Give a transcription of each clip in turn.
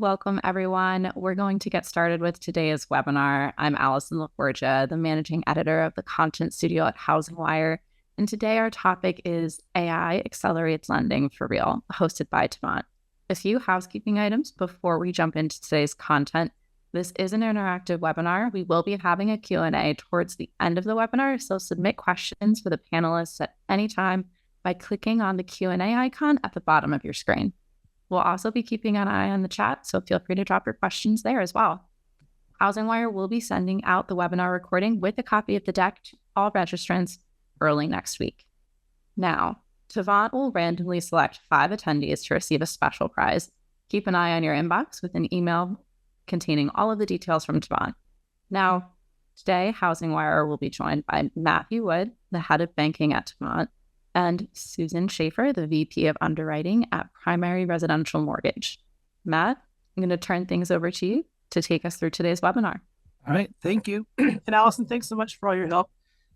Welcome, everyone. We're going to get started with today's webinar. I'm Allison LaForgia, the managing editor of the content studio at HousingWire. And today our topic is AI Accelerates Lending for Real, hosted by Tavant. A few housekeeping items before we jump into today's content. This is an interactive webinar. We will be having a Q&A towards the end of the webinar, so submit questions for the panelists at any time by clicking on the Q&A icon at the bottom of your screen. We'll also be keeping an eye on the chat, so feel free to drop your questions there as well. HousingWire will be sending out the webinar recording with a copy of the deck to all registrants early next week. Now, Tavant will randomly select 5 attendees to receive a special prize. Keep an eye on your inbox with an email containing all of the details from Tavant. Now, today, HousingWire will be joined by Matthew Wood, the head of banking at Tavant, and Susan Schaefer, the VP of Underwriting at Primary Residential Mortgage. Matt, I'm going to turn things over to you to take us through today's webinar. All right, thank you. And Allison, thanks so much for all your help.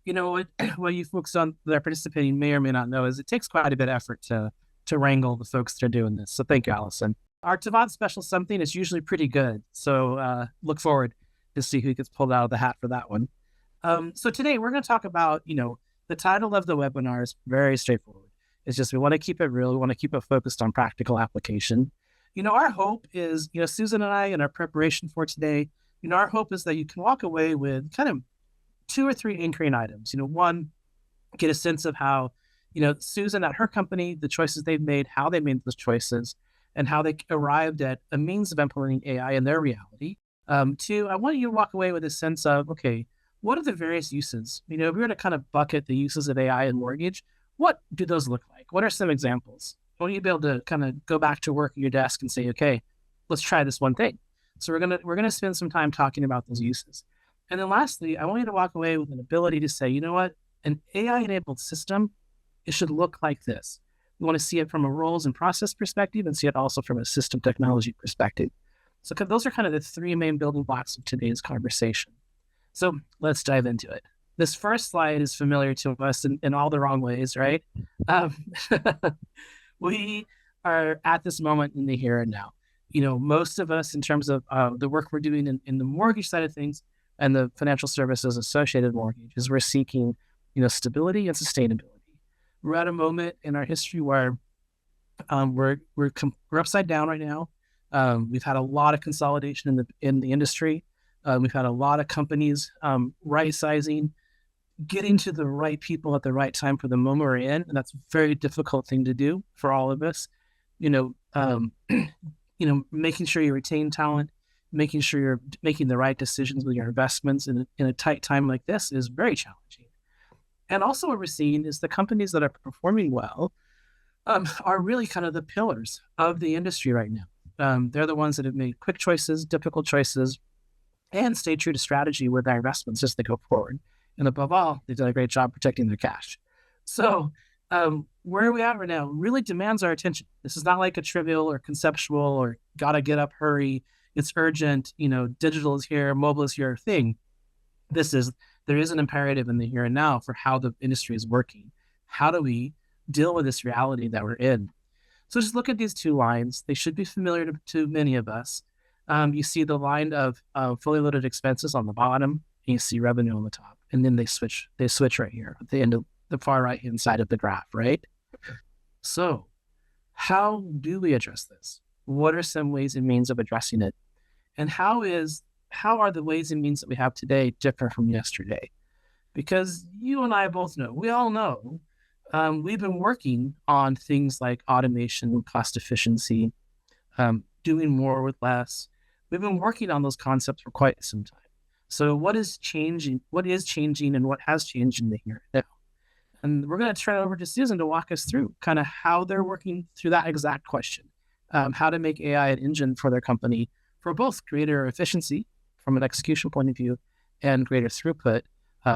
You know, what you folks that are participating may or may not know is it takes quite a bit of effort to wrangle the folks that are doing this. So thank you, Allison. Our Tavant special something is usually pretty good. So look forward to see who gets pulled out of the hat for that one. So today we're going to talk about, the title of the webinar is very straightforward. It's just we want to keep it real. We want to keep it focused on practical application. Our hope is, Susan and I in our preparation for today, our hope is that you can walk away with kind of 2 or 3 anchoring items. One, get a sense of how, Susan at her company, the choices they've made, how they made those choices, and how they arrived at a means of implementing AI in their reality. 2, I want you to walk away with a sense of, okay, what are the various uses? If we were to kind of bucket the uses of AI in mortgage, what do those look like? What are some examples? I want you to be able to kind of go back to work at your desk and say, okay, let's try this one thing. So we're gonna spend some time talking about those uses. And then lastly, I want you to walk away with an ability to say, you know what, an AI-enabled system, it should look like this. We want to see it from a roles and process perspective and see it also from a system technology perspective. So those are kind of the 3 main building blocks of today's conversation. So let's dive into it. This first slide is familiar to us in all the wrong ways, right? We are at this moment in the here and now. Most of us, in terms of the work we're doing in the mortgage side of things and the financial services associated mortgages, we're seeking, stability and sustainability. We're at a moment in our history where we're upside down right now. We've had a lot of consolidation in the industry. We've had a lot of companies right-sizing, getting to the right people at the right time for the moment we're in, and that's a very difficult thing to do for all of us. Making sure you retain talent, making sure you're making the right decisions with your investments in a tight time like this is very challenging. And also what we're seeing is the companies that are performing well are really kind of the pillars of the industry right now. They're the ones that have made quick choices, difficult choices, and stay true to strategy with their investments as they go forward. And above all, they've done a great job protecting their cash. So where are we at right now really demands our attention. This is not like a trivial or conceptual or gotta get up, hurry, it's urgent, digital is here, mobile is here thing. There is an imperative in the here and now for how the industry is working. How do we deal with this reality that we're in? So just look at these 2 lines. They should be familiar to many of us. You see the line of fully loaded expenses on the bottom, and you see revenue on the top. And then they switch right here at the end of the far right-hand side of the graph, right? So how do we address this? What are some ways and means of addressing it? And how are the ways and means that we have today different from yesterday? Because you and I both know, we all know, we've been working on things like automation, cost efficiency, doing more with less. We've been working on those concepts for quite some time. So what is changing and what has changed in the here and now? And we're going to turn it over to Susan to walk us through kind of how they're working through that exact question, how to make AI an engine for their company for both greater efficiency from an execution point of view and greater throughput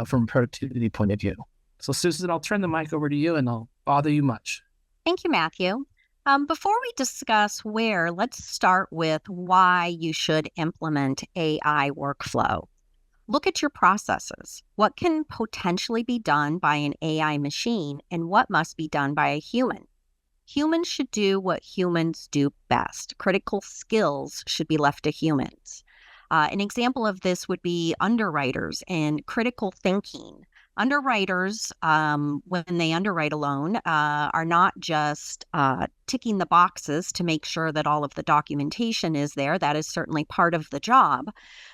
from a productivity point of view. So Susan, I'll turn the mic over to you and I'll bother you much. Thank you, Matthew. Before we discuss where, let's start with why you should implement AI workflow. Look at your processes. What can potentially be done by an AI machine and what must be done by a human? Humans should do what humans do best. Critical skills should be left to humans. An example of this would be underwriters and critical thinking. Underwriters, when they underwrite a loan, are not just ticking the boxes to make sure that all of the documentation is there. That is certainly part of the job.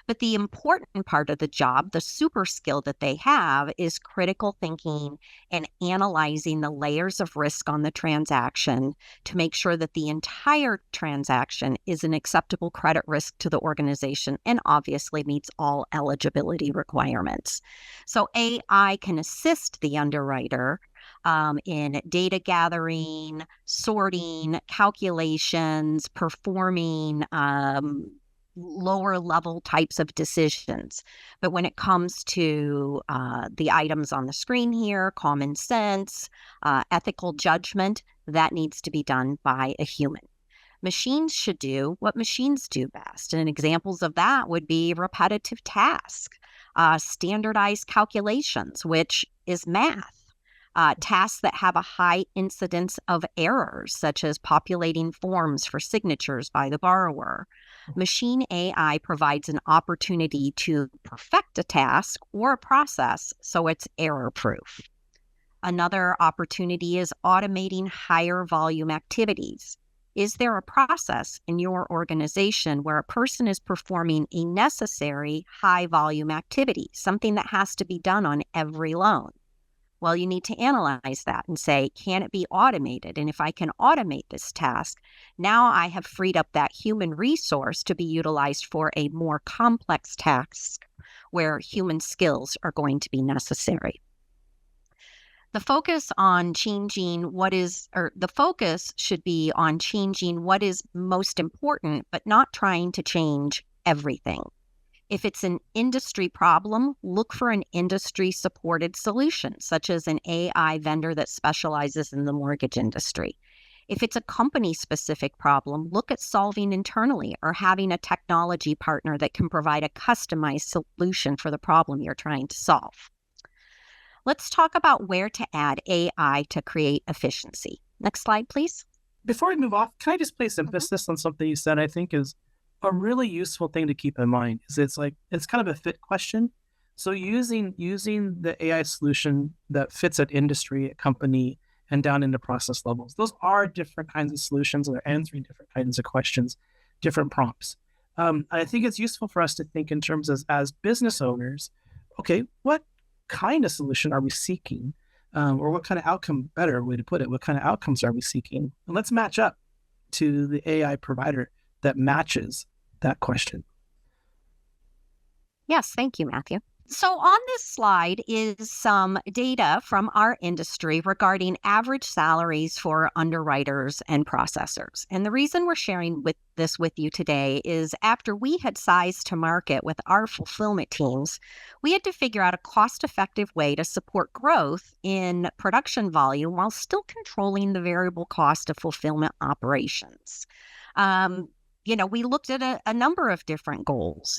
But the important part of the job, the super skill that they have, is critical thinking and analyzing the layers of risk on the transaction to make sure that the entire transaction is an acceptable credit risk to the organization and obviously meets all eligibility requirements. So AI can assist the underwriter in data gathering, sorting, calculations, performing lower level types of decisions. But when it comes to the items on the screen here, common sense, ethical judgment, that needs to be done by a human. Machines should do what machines do best. And examples of that would be repetitive tasks, standardized calculations, which is math. Tasks that have a high incidence of errors, such as populating forms for signatures by the borrower. Machine AI provides an opportunity to perfect a task or a process so it's error-proof. Another opportunity is automating higher volume activities. Is there a process in your organization where a person is performing a necessary high volume activity, something that has to be done on every loan? Well, you need to analyze that and say, can it be automated? And if I can automate this task, now I have freed up that human resource to be utilized for a more complex task where human skills are going to be necessary. The focus should be on changing what is most important, but not trying to change everything. If it's an industry problem, look for an industry-supported solution, such as an AI vendor that specializes in the mortgage industry. If it's a company-specific problem, look at solving internally or having a technology partner that can provide a customized solution for the problem you're trying to solve. Let's talk about where to add AI to create efficiency. Next slide, please. Before we move off, can I just place emphasis on something you said I think is a really useful thing to keep in mind? Is it's kind of a fit question. So using the AI solution that fits at industry, at company, and down into process levels, those are different kinds of solutions and they're answering different kinds of questions, different prompts. I think it's useful for us to think in terms as business owners, okay, what kind of solution are we seeking? Or what kind of outcome, better way to put it, what kind of outcomes are we seeking? And let's match up to the AI provider that matches that question. Yes, thank you, Matthew. So on this slide is some data from our industry regarding average salaries for underwriters and processors. And the reason we're sharing this with you today is after we had sized to market with our fulfillment teams, we had to figure out a cost-effective way to support growth in production volume while still controlling the variable cost of fulfillment operations. We looked at a number of different goals,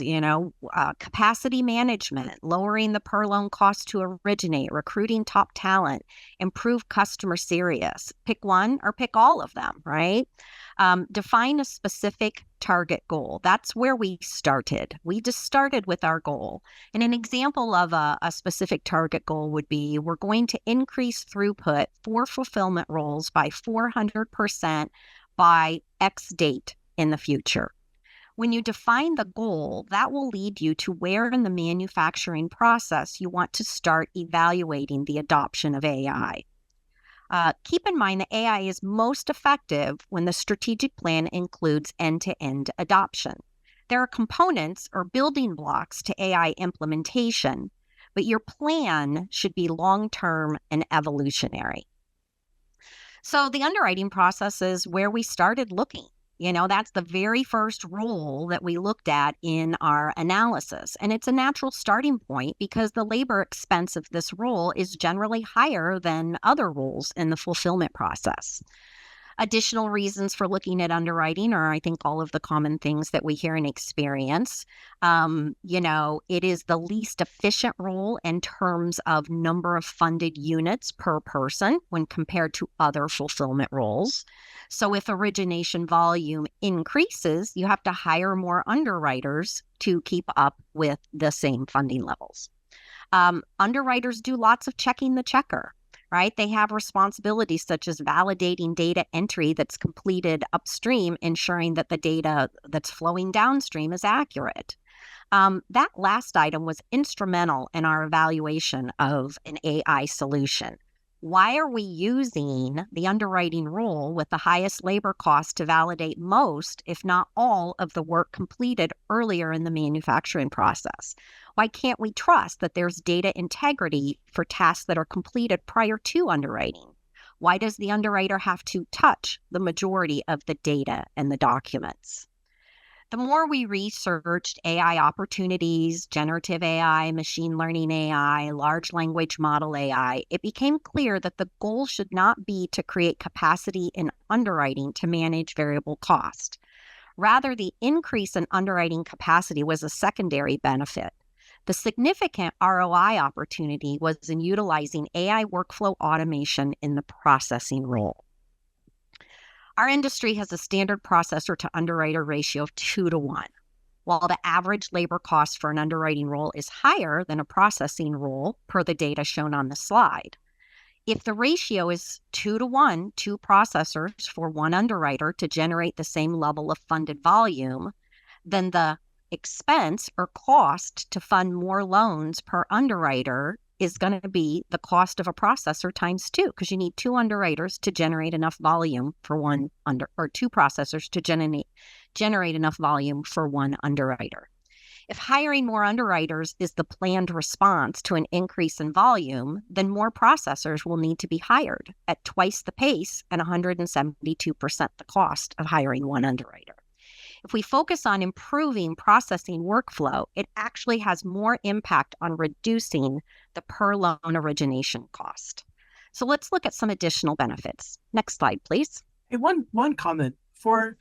capacity management, lowering the per loan cost to originate, recruiting top talent, improve customer service. Pick one or pick all of them, right? Define a specific target goal. That's where we started. We just started with our goal. And an example of a specific target goal would be we're going to increase throughput for fulfillment roles by 400% by X date in the future. When you define the goal, that will lead you to where in the manufacturing process you want to start evaluating the adoption of AI. Keep in mind that AI is most effective when the strategic plan includes end-to-end adoption. There are components or building blocks to AI implementation, but your plan should be long-term and evolutionary. So the underwriting process is where we started looking. That's the very first role that we looked at in our analysis. And it's a natural starting point because the labor expense of this role is generally higher than other roles in the fulfillment process. Additional reasons for looking at underwriting are, I think, all of the common things that we hear and experience. It is the least efficient role in terms of number of funded units per person when compared to other fulfillment roles. So if origination volume increases, you have to hire more underwriters to keep up with the same funding levels. Underwriters do lots of checking the checker, right? They have responsibilities such as validating data entry that's completed upstream, ensuring that the data that's flowing downstream is accurate. That last item was instrumental in our evaluation of an AI solution. Why are we using the underwriting rule with the highest labor cost to validate most, if not all, of the work completed earlier in the manufacturing process? Why can't we trust that there's data integrity for tasks that are completed prior to underwriting? Why does the underwriter have to touch the majority of the data and the documents? The more we researched AI opportunities, generative AI, machine learning AI, large language model AI, it became clear that the goal should not be to create capacity in underwriting to manage variable cost. Rather, the increase in underwriting capacity was a secondary benefit. The significant ROI opportunity was in utilizing AI workflow automation in the processing role. Our industry has a standard processor to underwriter ratio of 2-1. While the average labor cost for an underwriting role is higher than a processing role per the data shown on the slide. If the ratio is 2-1, 2 processors for 1 underwriter to generate the same level of funded volume, then the expense or cost to fund more loans per underwriter is going to be the cost of a processor times 2, because you need 2 underwriters to generate enough volume for 2 processors to generate enough volume for 1 underwriter. If hiring more underwriters is the planned response to an increase in volume, then more processors will need to be hired at twice the pace and 172% the cost of hiring 1 underwriter. If we focus on improving processing workflow, it actually has more impact on reducing the per loan origination cost. So let's look at some additional benefits. Next slide, please. Hey, one comment for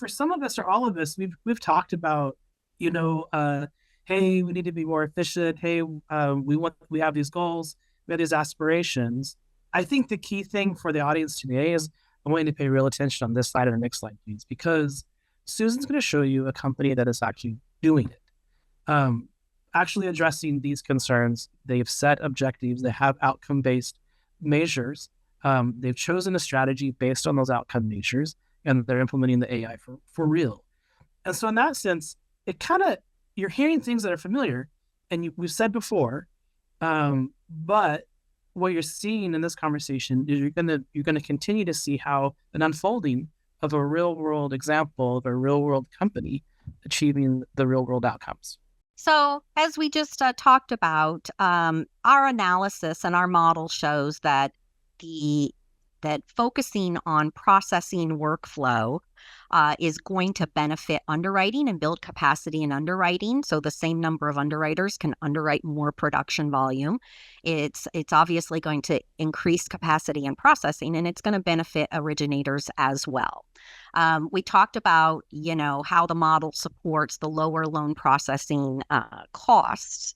some of us or all of us, we've talked about, hey, we need to be more efficient. Hey, we have these goals, we have these aspirations. I think the key thing for the audience today is I want you to pay real attention on this slide and the next slide, please, because Susan's going to show you a company that is actually doing it, actually addressing these concerns. They've set objectives. They have outcome-based measures. They've chosen a strategy based on those outcome measures, and they're implementing the AI for real. And so in that sense, you're hearing things that are familiar, and we've said before, but what you're seeing in this conversation is you're going to continue to see how an unfolding of a real world example of a real world company achieving the real world outcomes. So as we just talked about, our analysis and our model shows that focusing on processing workflow is going to benefit underwriting and build capacity in underwriting. So the same number of underwriters can underwrite more production volume. It's obviously going to increase capacity in processing, and it's going to benefit originators as well. We talked about, how the model supports the lower loan processing costs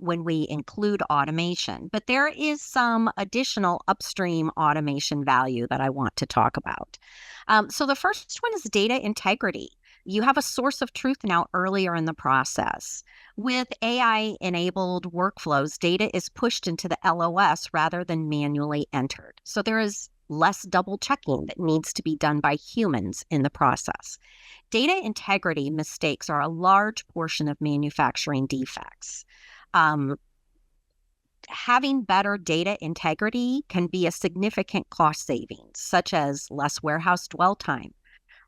when we include automation. But there is some additional upstream automation value that I want to talk about. So the first one is data integrity. You have a source of truth now earlier in the process. With AI-enabled workflows, data is pushed into the LOS rather than manually entered. So there is less double checking that needs to be done by humans in the process. Data integrity mistakes are a large portion of manufacturing defects. Having better data integrity can be a significant cost savings, such as less warehouse dwell time,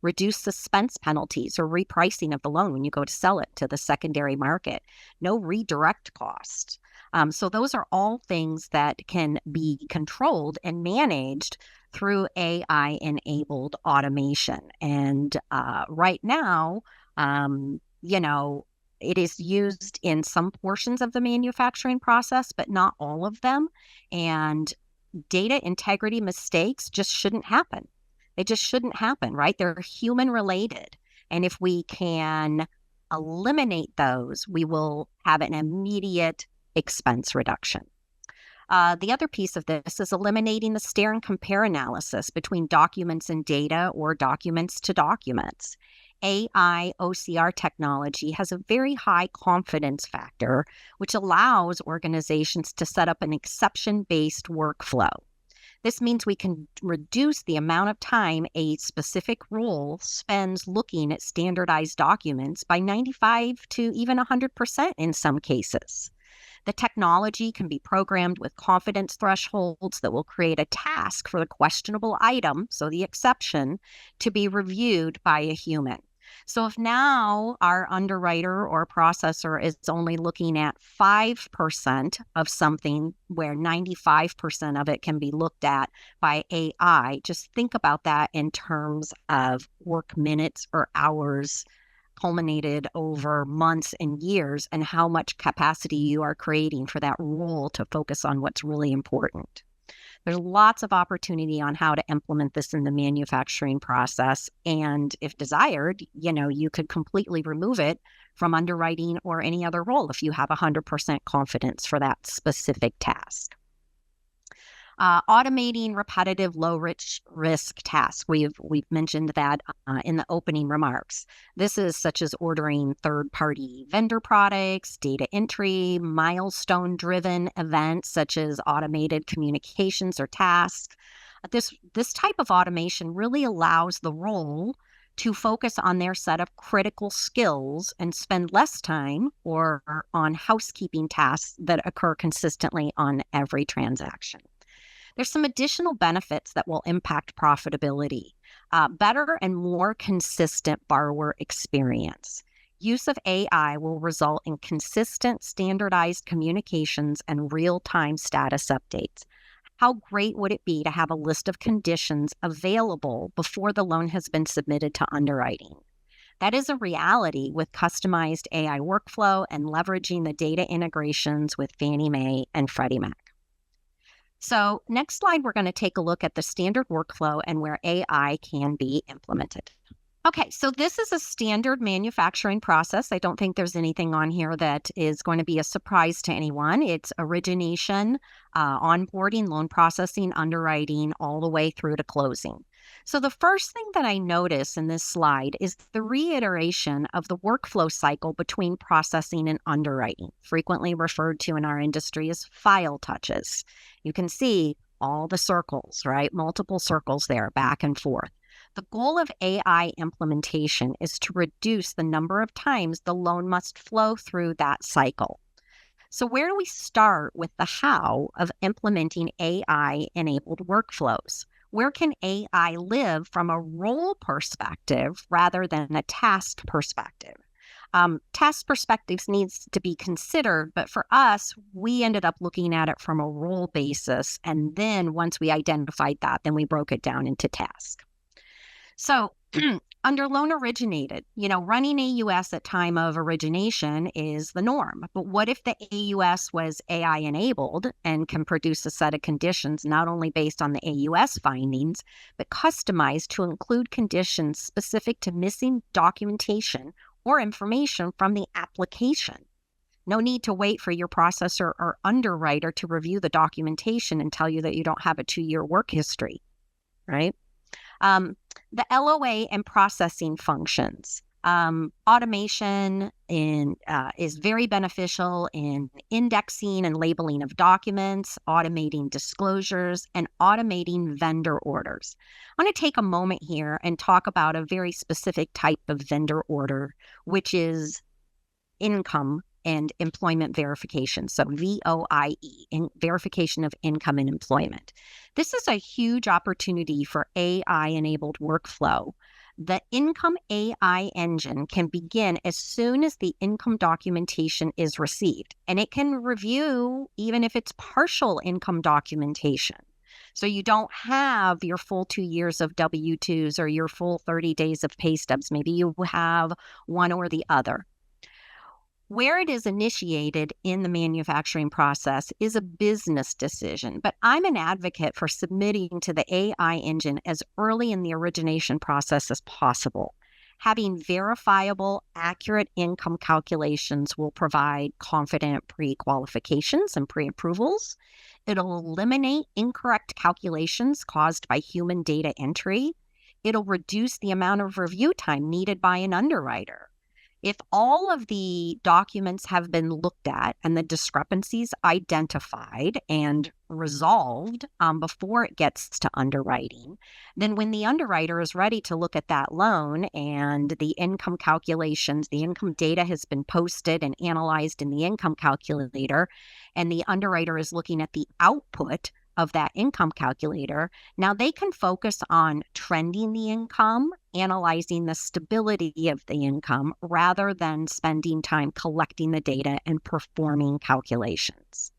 reduced suspense penalties or repricing of the loan when you go to sell it to the secondary market, no redirect cost. So those are all things that can be controlled and managed through AI-enabled automation. And right now, it is used in some portions of the manufacturing process, but not all of them. And data integrity mistakes just shouldn't happen. They just shouldn't happen, right? They're human related. And if we can eliminate those, we will have an immediate expense reduction. The other piece of this is eliminating the stare and compare analysis between documents and data or documents to documents. AI OCR technology has a very high confidence factor, which allows organizations to set up an exception-based workflow. This means we can reduce the amount of time a specific role spends looking at standardized documents by 95 to even 100% in some cases. The technology can be programmed with confidence thresholds that will create a task for the questionable item, so the exception, to be reviewed by a human. So if now our underwriter or processor is only looking at 5% of something where 95% of it can be looked at by AI, just think about that in terms of work minutes or hours culminated over months and years, and how much capacity you are creating for that role to focus on what's really important. There's lots of opportunity on how to implement this in the manufacturing process. And if desired, you could completely remove it from underwriting or any other role if you have 100% confidence for that specific task. Automating repetitive low-risk tasks. We've mentioned that in the opening remarks. This is such as ordering third-party vendor products, data entry, milestone-driven events such as automated communications or tasks. This type of automation really allows the role to focus on their set of critical skills and spend less time or on housekeeping tasks that occur consistently on every transaction. There's some additional benefits that will impact profitability. Better and more consistent borrower experience. Use of AI will result in consistent, standardized communications and real-time status updates. How great would it be to have a list of conditions available before the loan has been submitted to underwriting? That is a reality with customized AI workflow and leveraging the data integrations with Fannie Mae and Freddie Mac. So next slide, we're going to take a look at the standard workflow and where AI can be implemented. Okay, so this is a standard manufacturing process. I don't think there's anything on here that is going to be a surprise to anyone. It's origination, onboarding, loan processing, underwriting, all the way through to closing. So the first thing that I notice in this slide is the reiteration of the workflow cycle between processing and underwriting, frequently referred to in our industry as file touches. You can see all the circles, right? Multiple circles there, back and forth. The goal of AI implementation is to reduce the number of times the loan must flow through that cycle. So where do we start with the how of implementing AI-enabled workflows? Where can AI live from a role perspective rather than a task perspective? Task perspectives needs to be considered, but for us, we ended up looking at it from a role basis. And then once we identified that, then we broke it down into task. So under loan originated, running AUS at time of origination is the norm. But what if the AUS was AI enabled and can produce a set of conditions not only based on the AUS findings, but customized to include conditions specific to missing documentation or information from the application? No need to wait for your processor or underwriter to review the documentation and tell you that you don't have a 2-year work history, right? The LOA and processing functions. Automation is very beneficial in indexing and labeling of documents, automating disclosures, and automating vendor orders. I want to take a moment here and talk about a very specific type of vendor order, which is income and employment verification. So VOIE, in verification of income and employment. This is a huge opportunity for AI-enabled workflow. The income AI engine can begin as soon as the income documentation is received, and it can review even if it's partial income documentation. So you don't have your full 2 years of W-2s or your full 30 days of pay stubs. Maybe you have one or the other. Where it is initiated in the manufacturing process is a business decision, but I'm an advocate for submitting to the AI engine as early in the origination process as possible. Having verifiable, accurate income calculations will provide confident pre-qualifications and pre-approvals. It'll eliminate incorrect calculations caused by human data entry. It'll reduce the amount of review time needed by an underwriter. If all of the documents have been looked at and the discrepancies identified and resolved before it gets to underwriting, then when the underwriter is ready to look at that loan and the income calculations, the income data has been posted and analyzed in the income calculator, and the underwriter is looking at the output of that income calculator, now they can focus on trending the income, analyzing the stability of the income, rather than spending time collecting the data and performing calculations.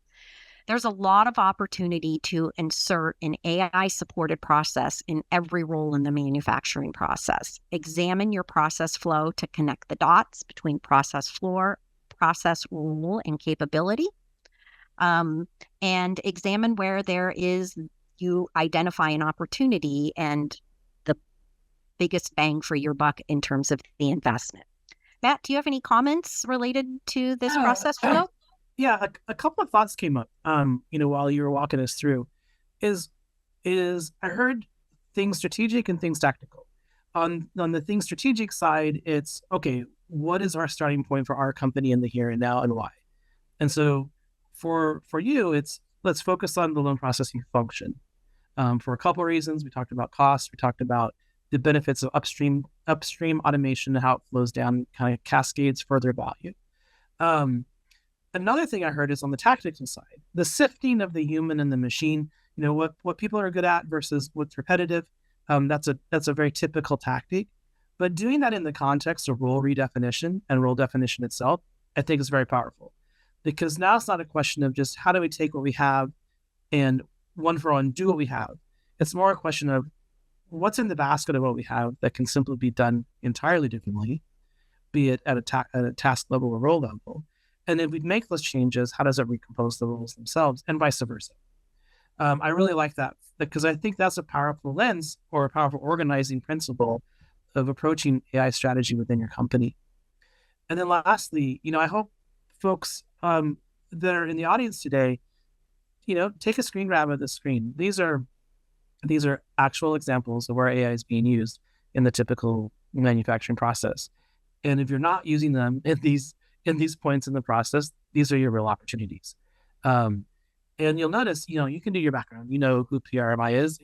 There's a lot of opportunity to insert an AI-supported process in every role in the manufacturing process. Examine your process flow to connect the dots between process floor, process rule, and capability. And examine where you identify an opportunity and the biggest bang for your buck in terms of the investment. Matt, do you have any comments related to this process flow? Yeah, a couple of thoughts came up, while you were walking us through. Is I heard things strategic and things tactical. On the things strategic side, it's okay. What is our starting point for our company in the here and now, and why? And so, for you, it's let's focus on the loan processing function. For a couple of reasons, we talked about costs. We talked about the benefits of upstream automation and how it flows down, kind of cascades further value. Another thing I heard is on the tactical side, the sifting of the human and the machine. What people are good at versus what's repetitive. That's a very typical tactic, but doing that in the context of role redefinition and role definition itself, I think is very powerful, because now it's not a question of just how do we take what we have and one for one do what we have. It's more a question of what's in the basket of what we have that can simply be done entirely differently, be it at a task level or role level. And if we make those changes, how does it recompose the roles themselves, and vice versa? I really like that, because I think that's a powerful lens or a powerful organizing principle of approaching AI strategy within your company. And then lastly, I hope folks that are in the audience today, take a screen grab of the screen. These are actual examples of where AI is being used in the typical manufacturing process. And if you're not using them in these points in the process, these are your real opportunities. And you'll notice, you can do your background. You know who PRMI is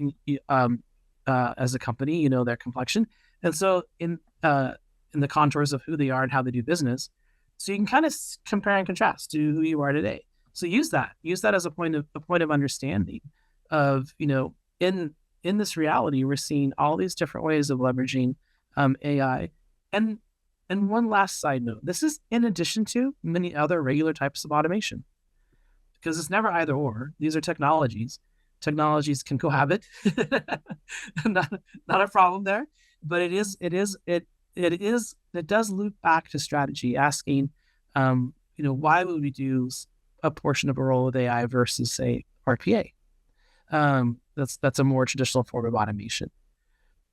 as a company. You know their complexion, and so in the contours of who they are and how they do business, so you can kind of compare and contrast to who you are today. So use that as a point of understanding of in this reality, we're seeing all these different ways of leveraging AI. And one last side note, this is in addition to many other regular types of automation, because it's never either or. These are technologies. Technologies can cohabit. not a problem there, but it does loop back to strategy, asking, why would we do a portion of a role with AI versus, say, RPA? That's a more traditional form of automation.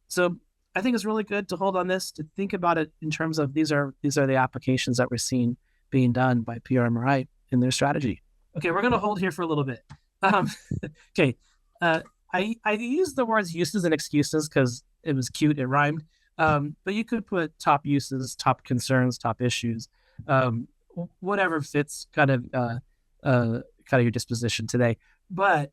So I think it's really good to hold on this, to think about it in terms of these are the applications that we're seeing being done by PRMI in their strategy. Okay, we're going to hold here for a little bit. Okay, I used the words uses and excuses because it was cute, it rhymed. But you could put top uses, top concerns, top issues, whatever fits kind of your disposition today. But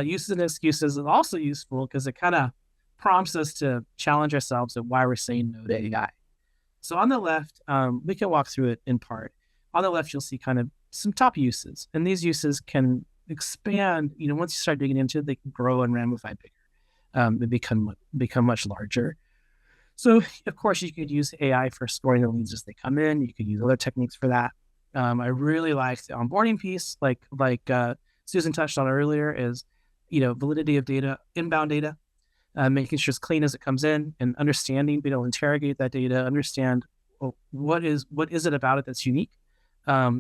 uses and excuses is also useful because it kind of prompts us to challenge ourselves at why we're saying no to AI. So on the left, we can walk through it in part. On the left, you'll see kind of some top uses, and these uses can expand. Once you start digging into it, they can grow and ramify bigger. They become much larger. So of course, you could use AI for scoring the leads as they come in. You could use other techniques for that. I really like the onboarding piece, like Susan touched on earlier, is validity of data, inbound data, making sure it's clean as it comes in, and understanding, being able to interrogate that data, understand what is it about it that's unique,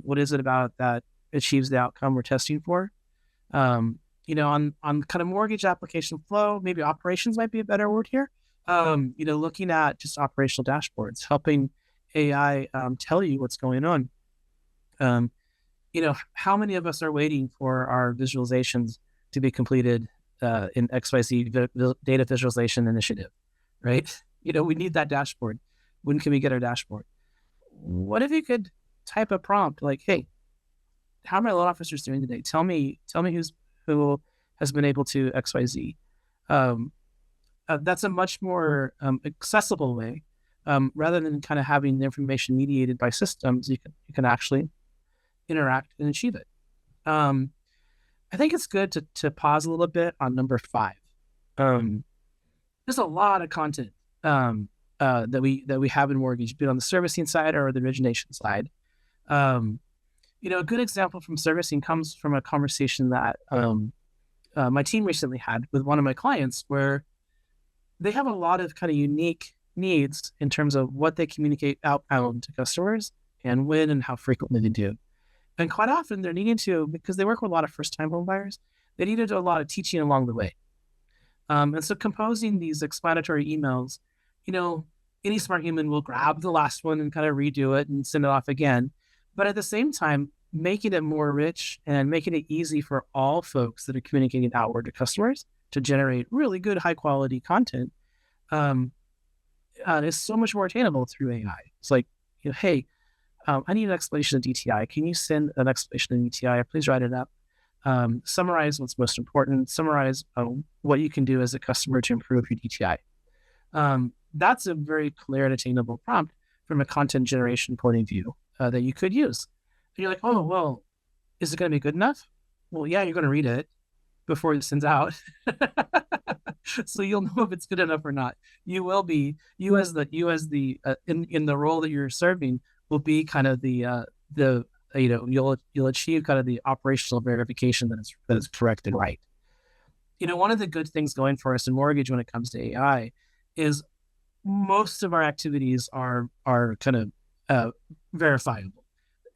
What is it about that achieves the outcome we're testing for? On kind of mortgage application flow, maybe operations might be a better word here. Looking at just operational dashboards, helping AI tell you what's going on. How many of us are waiting for our visualizations to be completed in XYZ data visualization initiative, right? We need that dashboard. When can we get our dashboard? What if you could type a prompt like, hey, how are my loan officers doing today? Tell me who has been able to XYZ. That's a much more accessible way, rather than kind of having the information mediated by systems. You can actually interact and achieve it. I think it's good to pause a little bit on number 5. There's a lot of content that we have in mortgage, be it on the servicing side or the origination side. A good example from servicing comes from a conversation that my team recently had with one of my clients, where they have a lot of kind of unique needs in terms of what they communicate outbound to customers and when and how frequently they do. And quite often they're needing to, because they work with a lot of first-time home buyers, they need to do a lot of teaching along the way. And so composing these explanatory emails, any smart human will grab the last one and kind of redo it and send it off again. But at the same time, making it more rich and making it easy for all folks that are communicating outward to customers to generate really good, high-quality content is so much more attainable through AI. It's like, hey, I need an explanation of DTI. Can you send an explanation of DTI? Please write it up. Summarize what's most important. Summarize what you can do as a customer to improve your DTI. That's a very clear and attainable prompt from a content generation point of view that you could use. And you're like, oh, well, is it going to be good enough? Well, yeah, you're going to read it before it sends out. So you'll know if it's good enough or not. You will be, you as the in the role that you're serving will be kind of you'll achieve kind of the operational verification that is correct and right. One of the good things going for us in mortgage when it comes to AI is most of our activities are kind of verifiable,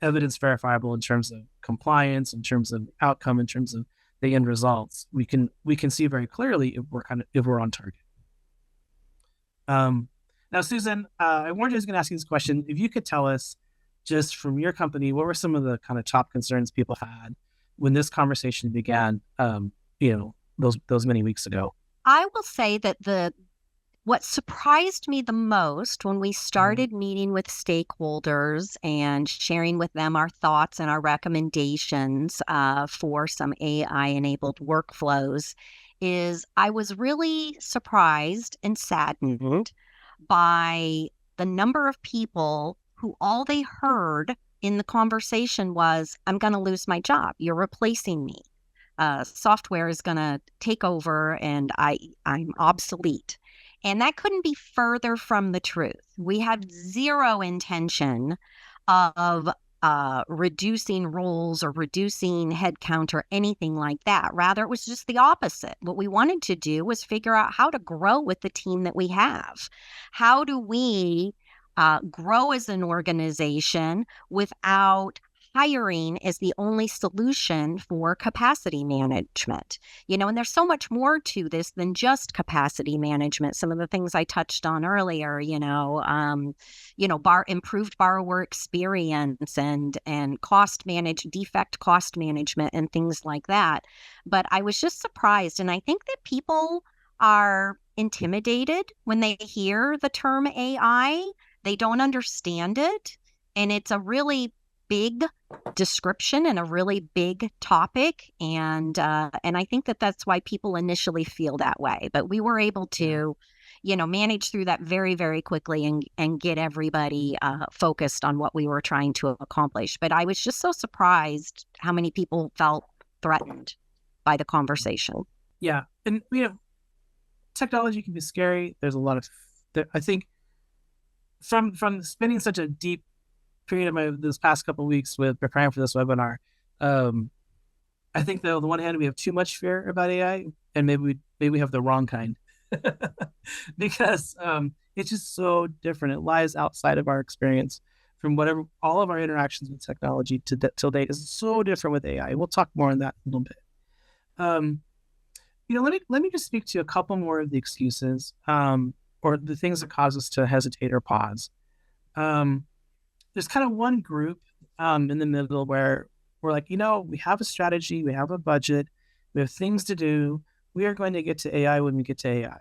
evidence verifiable in terms of compliance, in terms of outcome, in terms of the end results. We can see very clearly if we're on target. Now, Susan, I warned you I was going to ask you this question. If you could tell us, just from your company, what were some of the kind of top concerns people had when this conversation began, those many weeks ago? I will say that what surprised me the most when we started meeting with stakeholders and sharing with them our thoughts and our recommendations for some AI-enabled workflows is I was really surprised and saddened by the number of people who all they heard in the conversation was, I'm going to lose my job. You're replacing me. Software is going to take over and I'm obsolete. And that couldn't be further from the truth. We had zero intention of reducing roles or reducing headcount or anything like that. Rather, it was just the opposite. What we wanted to do was figure out how to grow with the team that we have. How do we grow as an organization without hiring as the only solution for capacity management? And there's so much more to this than just capacity management. Some of the things I touched on earlier, improved borrower experience and defect cost management and things like that. But I was just surprised. And I think that people are intimidated when they hear the term AI. They don't understand it. And it's a really big description and a really big topic. And I think that that's why people initially feel that way. But we were able to, manage through that very, very quickly and get everybody focused on what we were trying to accomplish. But I was just so surprised how many people felt threatened by the conversation. Yeah. And, technology can be scary. There's a lot of, I think, from spending such a deep period of this past couple of weeks with preparing for this webinar, I think though on the one hand we have too much fear about AI, and maybe we have the wrong kind, because it's just so different. It lies outside of our experience from whatever all of our interactions with technology till date is so different with AI. We'll talk more on that in a little bit. Let me just speak to a couple more of the excuses or the things that cause us to hesitate or pause. There's kind of one group in the middle where we're like, we have a strategy, we have a budget, we have things to do. We are going to get to AI when we get to AI.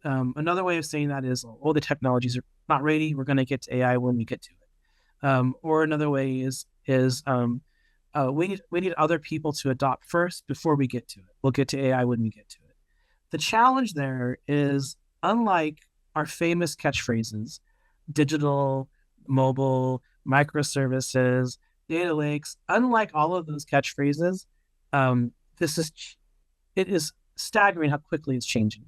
Another way of saying that is, the technologies are not ready. We're going to get to AI when we get to it. Or another way is we need other people to adopt first before we get to it. We'll get to AI when we get to it. The challenge there is, unlike our famous catchphrases, digital, mobile, microservices, data lakes, unlike all of those catchphrases, it is staggering how quickly it's changing.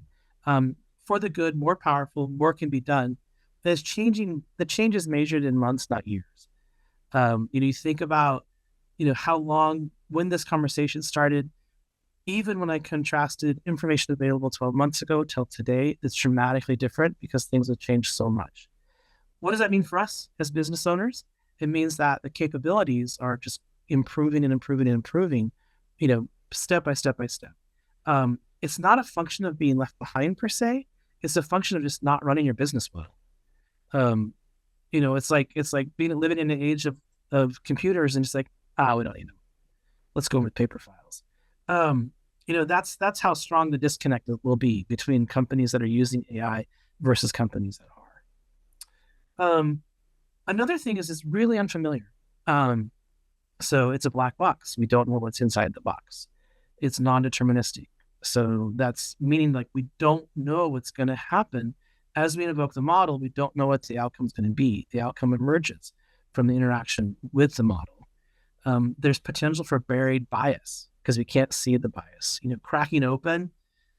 For the good, more powerful, more can be done. But it's changing. The change is measured in months, not years. You think about, how long, when this conversation started, even when I contrasted information available 12 months ago till today, it's dramatically different because things have changed so much. What does that mean for us as business owners? It means that the capabilities are just improving and improving and improving, step by step by step. It's not a function of being left behind per se. It's a function of just not running your business well. It's like living in an age of computers and just like, we don't need them. Let's go with paper files. That's how strong the disconnect will be between companies that are using AI versus companies that are. Another thing is it's really unfamiliar. So it's a black box. We don't know what's inside the box. It's non-deterministic. So that's meaning like we don't know what's going to happen. As we invoke the model, we don't know what the outcome is going to be. The outcome emerges from the interaction with the model. There's potential for buried bias because we can't see the bias. Cracking open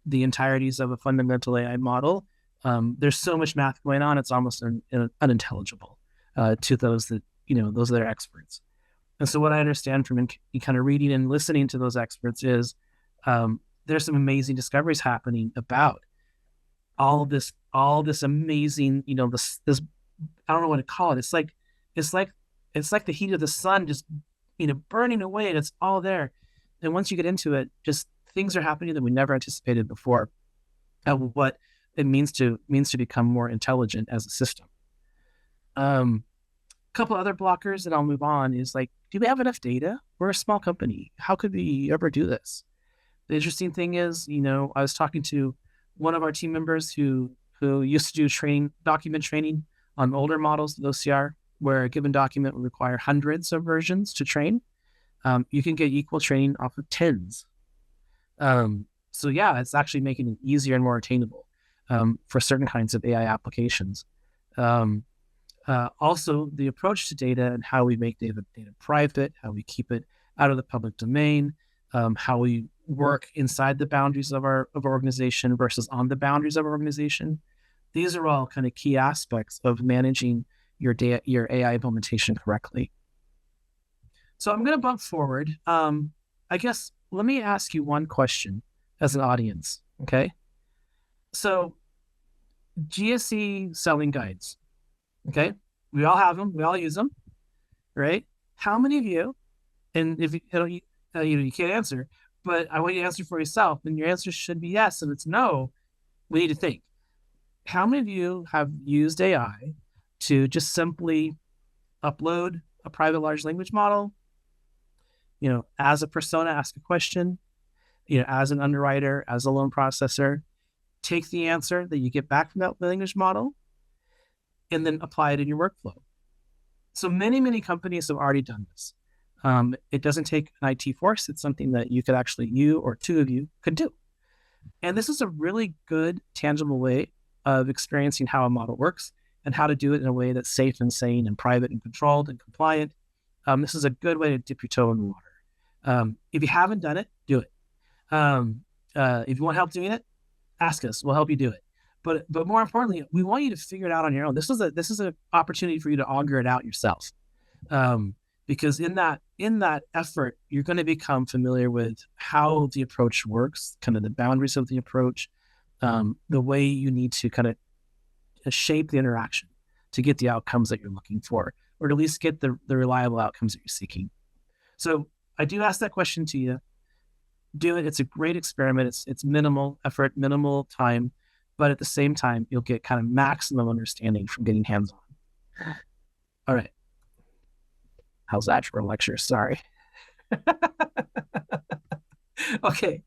the entireties of a fundamental AI model, there's so much math going on, it's almost unintelligible to those that are experts. And so what I understand from kind of reading and listening to those experts is there's some amazing discoveries happening about all this amazing, this I don't know what to call it. It's like the heat of the sun just burning away, and it's all there. And once you get into it, just things are happening that we never anticipated before. What it means to become more intelligent as a system. A couple other blockers, and I'll move on. Is like, do we have enough data? We're a small company. How could we ever do this? The interesting thing is, I was talking to one of our team members who used to do document training on older models of OCR, where a given document would require hundreds of versions to train. You can get equal training off of tens. So yeah, it's actually making it easier and more attainable for certain kinds of AI applications. Also, the approach to data and how we make data private, how we keep it out of the public domain, how we work inside the boundaries of our organization versus on the boundaries of our organization. These are all kind of key aspects of managing your AI implementation correctly. So I'm going to bump forward. I guess let me ask you one question as an audience. Okay. So GSE selling guides. Okay. We all have them. We all use them. Right. How many of you, and if you can't answer, but I want you to answer for yourself, and your answer should be yes. If it's no, we need to think. How many of you have used AI to just simply upload a private large language model, as a persona, ask a question, as an underwriter, as a loan processor, take the answer that you get back from that language model and then apply it in your workflow? So many, many companies have already done this. It doesn't take an IT force. It's something that you or two of you could do. And this is a really good, tangible way of experiencing how a model works and how to do it in a way that's safe and sane and private and controlled and compliant. This is a good way to dip your toe in the water. If you haven't done it, do it. If you want help doing it, ask us. We'll help you do it. But more importantly, we want you to figure it out on your own. This is an opportunity for you to augur it out yourself. Because in that effort, you're going to become familiar with how the approach works, kind of the boundaries of the approach, the way you need to kind of shape the interaction to get the outcomes that you're looking for, or at least get the reliable outcomes that you're seeking. So I do ask that question to you. Do it. It's a great experiment. It's minimal effort, minimal time, but at the same time, you'll get kind of maximum understanding from getting hands-on. All right. How's that for a lecture? Sorry. Okay.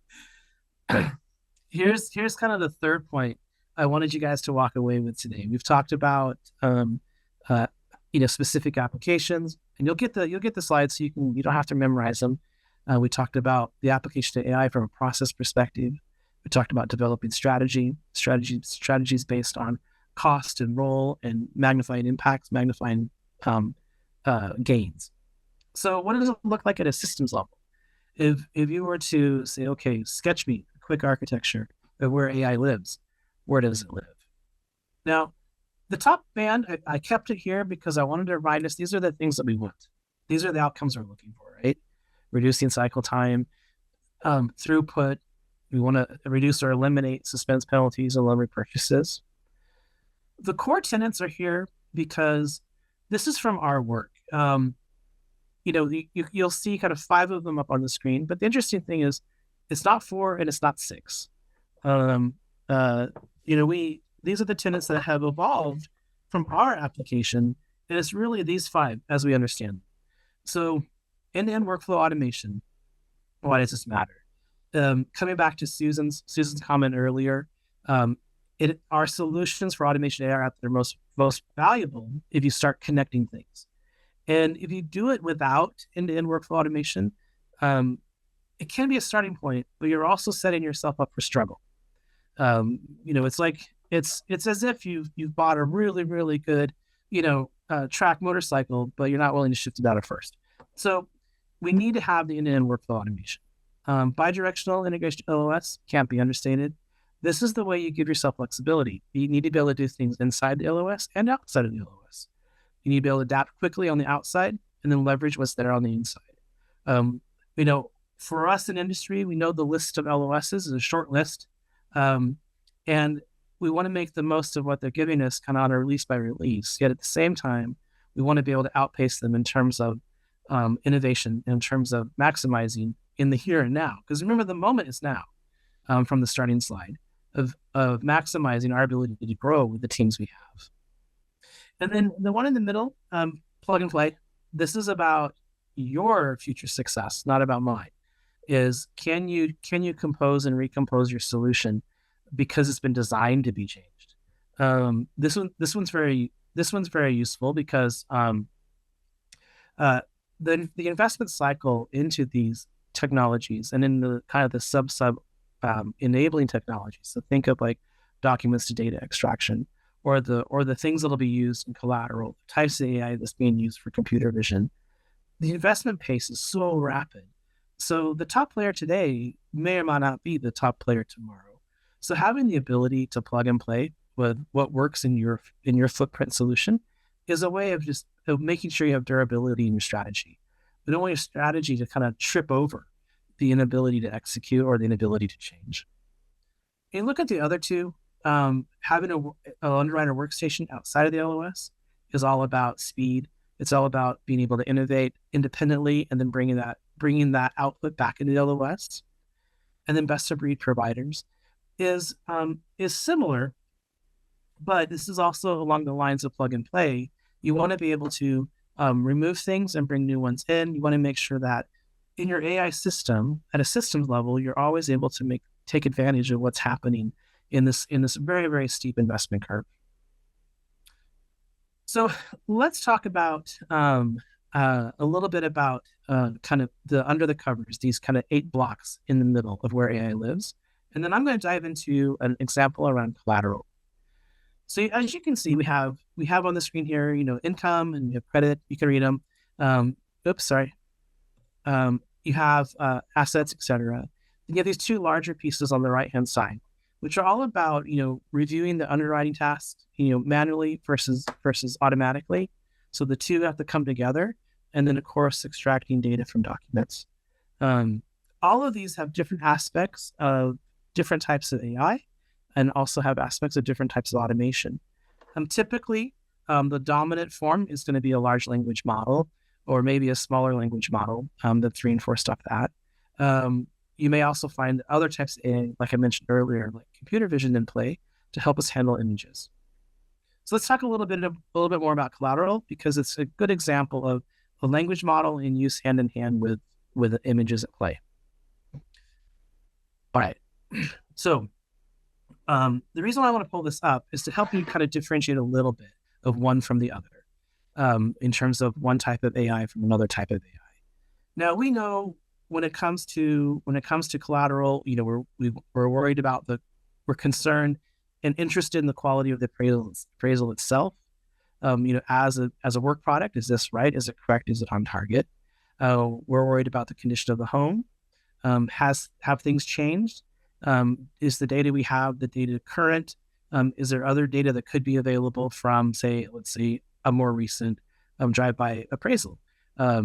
Here's kind of the third point I wanted you guys to walk away with today. We've talked about specific applications, and you'll get the slides so you don't have to memorize them. We talked about the application to AI from a process perspective. We talked about developing strategies based on cost and role and magnifying impacts, magnifying gains. So what does it look like at a systems level? If you were to say, okay, sketch me a quick architecture of where AI lives, where does it live? Now, the top band, I kept it here because I wanted to remind us these are the things that we want. These are the outcomes we're looking for, right? Reducing cycle time, throughput. We want to reduce or eliminate suspense penalties and loan repurchases. The core tenets are here because this is from our work. You'll see kind of 5 of them up on the screen, but the interesting thing is it's not 4 and it's not 6. These are the tenets that have evolved from our application, and it's really these 5 as we understand them. So end-to-end workflow automation. Why does this matter? Coming back to Susan's comment earlier, our solutions for automation AI are at their most valuable if you start connecting things. And if you do it without end-to-end workflow automation, it can be a starting point, but you're also setting yourself up for struggle. It's like it's as if you've bought a really, really good, track motorcycle, but you're not willing to shift it out at first. So we need to have the end-to-end workflow automation. Bidirectional integration LOS can't be understated. This is the way you give yourself flexibility. You need to be able to do things inside the LOS and outside of the LOS. You need to be able to adapt quickly on the outside and then leverage what's there on the inside. For us in industry, we know the list of LOSs is a short list. And we want to make the most of what they're giving us kind of on a release by release. Yet at the same time, we want to be able to outpace them in terms of innovation, in terms of maximizing in the here and now. Because remember, the moment is now from the starting slide of maximizing our ability to grow with the teams we have. And then the one in the middle, plug and play. This is about your future success, not about mine. Is can you compose and recompose your solution because it's been designed to be changed? This one's very useful because the investment cycle into these technologies and in the kind of the sub enabling technologies. So think of like documents to data extraction, or the things that'll be used in collateral, types of AI that's being used for computer vision. The investment pace is so rapid. So the top player today may or may not be the top player tomorrow. So having the ability to plug and play with what works in your footprint solution is a way of making sure you have durability in your strategy. We don't want your strategy to kind of trip over the inability to execute or the inability to change. And look at the other two. Having an underwriter workstation outside of the LOS is all about speed. It's all about being able to innovate independently and then bringing that output back into the LOS. And then best of breed providers is similar, but this is also along the lines of plug and play. You want to be able to remove things and bring new ones in. You want to make sure that in your AI system, at a systems level, you're always able to take advantage of what's happening in this very, very steep investment curve. So let's talk about a little bit about kind of the under the covers, these kind of 8 blocks in the middle of where AI lives. And then I'm going to dive into an example around collateral. So as you can see, we have on the screen here, income and you have credit. You can read them. You have assets, etc. You have these 2 larger pieces on the right-hand side, which are all about, reviewing the underwriting tasks, manually versus automatically. So the 2 have to come together. And then, of course, extracting data from documents. All of these have different aspects of different types of AI and also have aspects of different types of automation. Typically, the dominant form is going to be a large language model or maybe a smaller language model that's reinforced off that. You may also find other types of AI, like I mentioned earlier, like computer vision in play to help us handle images. So let's talk a little bit more about collateral, because it's a good example of a language model in use hand in hand with images at play. All right. So the reason why I want to pull this up is to help you kind of differentiate a little bit of one from the other in terms of one type of AI from another type of AI. Now, we know when it comes to collateral, we're worried about we're concerned and interested in the quality of the appraisal itself. As a work product, is this right? Is it correct? Is it on target? We're worried about the condition of the home. Have things changed? Is the data we have the data current? Is there other data that could be available from, let's say, a more recent drive-by appraisal? Are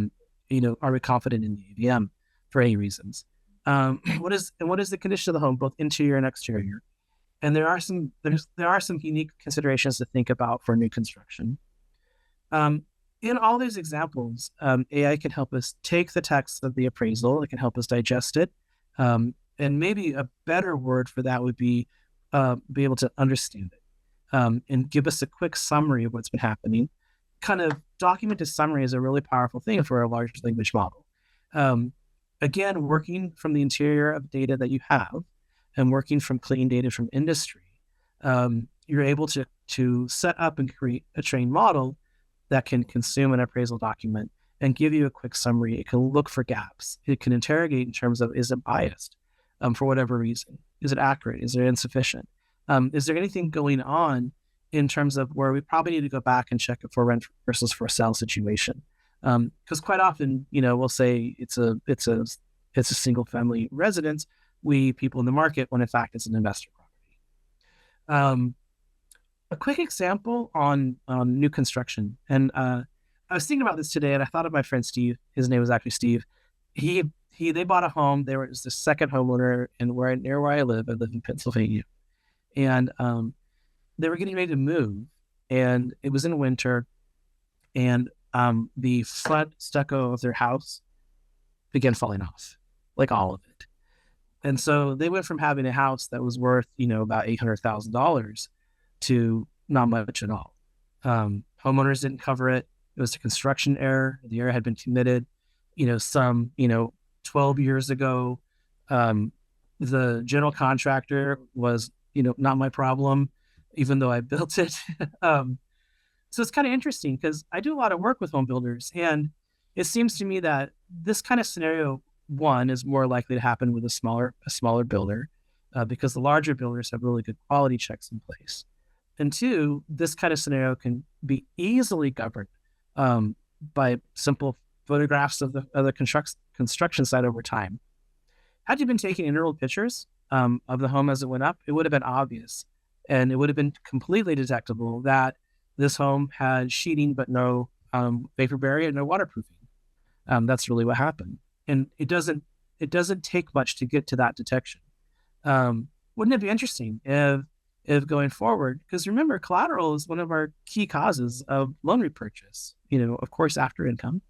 we confident in the AVM for any reasons? What is the condition of the home, both interior and exterior? And there are some unique considerations to think about for new construction. In all these examples, AI can help us take the text of the appraisal. It can help us digest it. And maybe a better word for that would be able to understand it and give us a quick summary of what's been happening. Kind of documented summary is a really powerful thing for a large language model. Again, working from the interior of data that you have and working from clean data from industry, you're able to set up and create a trained model that can consume an appraisal document and give you a quick summary. It can look for gaps. It can interrogate in terms of, is it biased for whatever reason? Is it accurate? Is it insufficient? Is there anything going on in terms of where we probably need to go back and check it for rent versus for sale situation? Because quite often, we'll say it's a single family residence. People in the market, when in fact it's an investor property. A quick example on new construction, and I was thinking about this today, and I thought of my friend Steve. His name was actually Steve. They bought a home. They were the second homeowner, and near where I live. I live in Pennsylvania, and they were getting ready to move, and it was in winter, and the front stucco of their house began falling off, like all of it. And so they went from having a house that was worth, about $800,000 to not much at all. Homeowners didn't cover it. It was a construction error. The error had been committed, 12 years ago. The general contractor was, not my problem, even though I built it. So it's kind of interesting because I do a lot of work with home builders, and it seems to me that this kind of scenario, one, is more likely to happen with a smaller builder because the larger builders have really good quality checks in place. And two, this kind of scenario can be easily governed by simple photographs of the construction site over time. Had you been taking integral pictures of the home as it went up, it would have been obvious, and it would have been completely detectable that this home had sheeting but no vapor barrier, no waterproofing. That's really what happened. And it doesn't take much to get to that detection. Wouldn't it be interesting if going forward, because remember, collateral is one of our key causes of loan repurchase, of course, after income.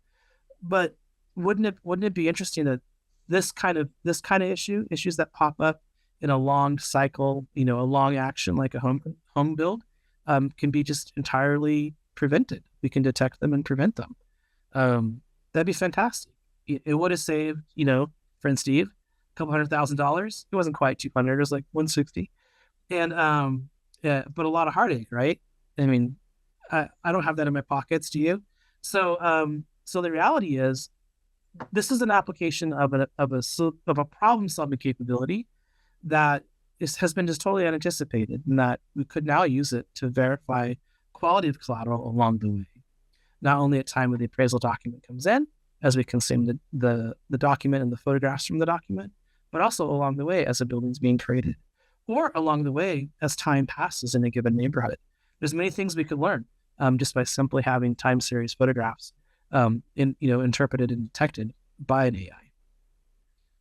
But wouldn't it be interesting that this kind of issues that pop up in a long cycle, a long action like a home build, can be just entirely prevented. We can detect them and prevent them. That'd be fantastic. It would have saved, friend Steve, a couple $100,000. It wasn't quite 200. It was like 160. And, but a lot of heartache, right? I mean, I don't have that in my pockets. Do you? So the reality is this is an application of a problem solving capability that has been just totally unanticipated, and that we could now use it to verify quality of collateral along the way. Not only at time when the appraisal document comes in, as we consume the document and the photographs from the document, but also along the way as a building's being created, or along the way as time passes in a given neighborhood. There's many things we could learn just by simply having time series photographs interpreted and detected by an AI.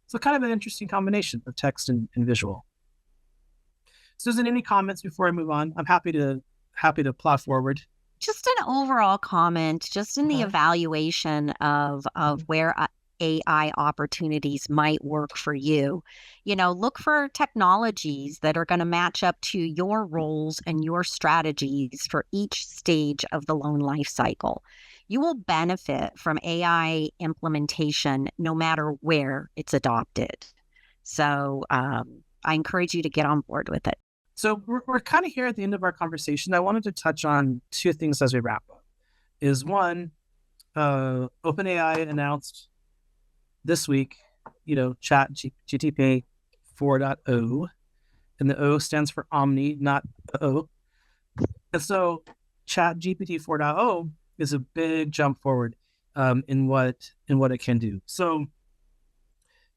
So kind of an interesting combination of text and visual. So is there any comments before I move on? I'm happy to plow forward. Just an overall comment, just in the Okay. evaluation of where AI opportunities might work for you. Look for technologies that are going to match up to your roles and your strategies for each stage of the loan life cycle. You will benefit from AI implementation no matter where it's adopted. So I encourage you to get on board with it. So we're kind of here at the end of our conversation. I wanted to touch on two things as we wrap up. Is one, OpenAI announced this week, Chat GTP 4.0, and the O stands for Omni, not O. And so Chat GPT 4.0 is a big jump forward in what it can do. So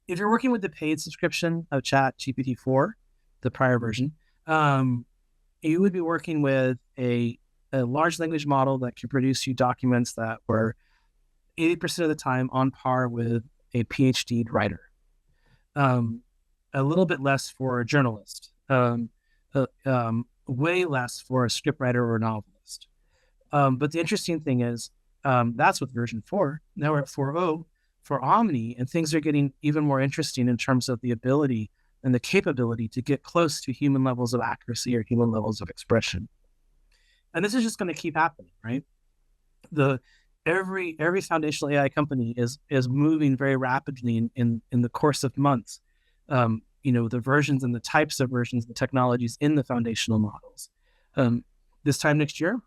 if you're working with the paid subscription of Chat GPT 4, the prior version, you would be working with a large language model that can produce you documents that were 80% of the time on par with a PhD writer. A little bit less for a journalist, way less for a scriptwriter or a novelist. But the interesting thing is, that's with version 4. Now we're at 4.0 for Omni, and things are getting even more interesting in terms of the ability and the capability to get close to human levels of accuracy or human levels of expression. And this is just going to keep happening, right? Every foundational AI company is moving very rapidly in the course of months. The versions and the types of versions, the technologies in the foundational models. This time next year,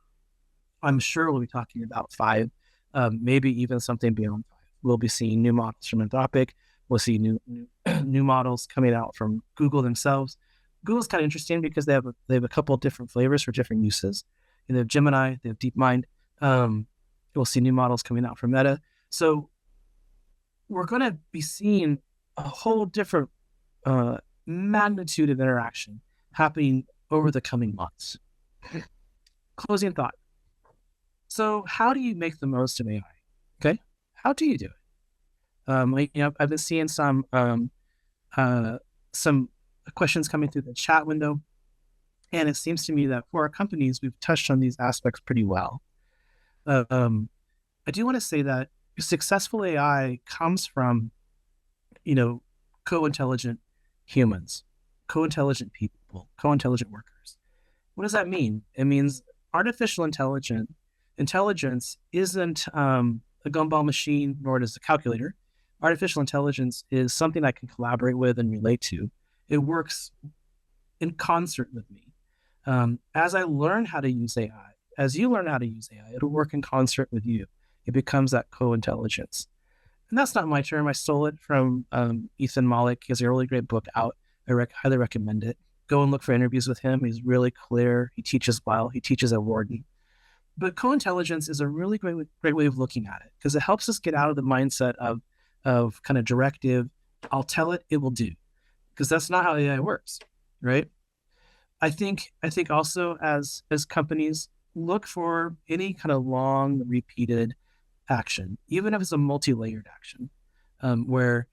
I'm sure we'll be talking about 5, maybe even something beyond 5. We'll be seeing new models from Anthropic. We'll see new models coming out from Google themselves. Google's kind of interesting because they have a couple of different flavors for different uses. They have Gemini, they have DeepMind. We'll see new models coming out from Meta. So we're going to be seeing a whole different magnitude of interaction happening over the coming months. Closing thought. So how do you make the most of AI? Okay. How do you do it? I've been seeing some questions coming through the chat window, and it seems to me that for our companies, we've touched on these aspects pretty well. I do want to say that successful AI comes from, co-intelligent humans, co-intelligent people, co-intelligent workers. What does that mean? It means artificial intelligence isn't a gumball machine, nor is a calculator. Artificial intelligence is something I can collaborate with and relate to. It works in concert with me. As I learn how to use AI, as you learn how to use AI, it'll work in concert with you. It becomes that co-intelligence. And that's not my term. I stole it from Ethan Malik. He has a really great book out. I highly recommend it. Go and look for interviews with him. He's really clear. He teaches well. He teaches at Wharton. But co-intelligence is a really great way of looking at it because it helps us get out of the mindset of kind of directive. I'll tell it, it will do, because that's not how AI works, right? I think also as companies, look for any kind of long repeated action, even if it's a multi-layered action, where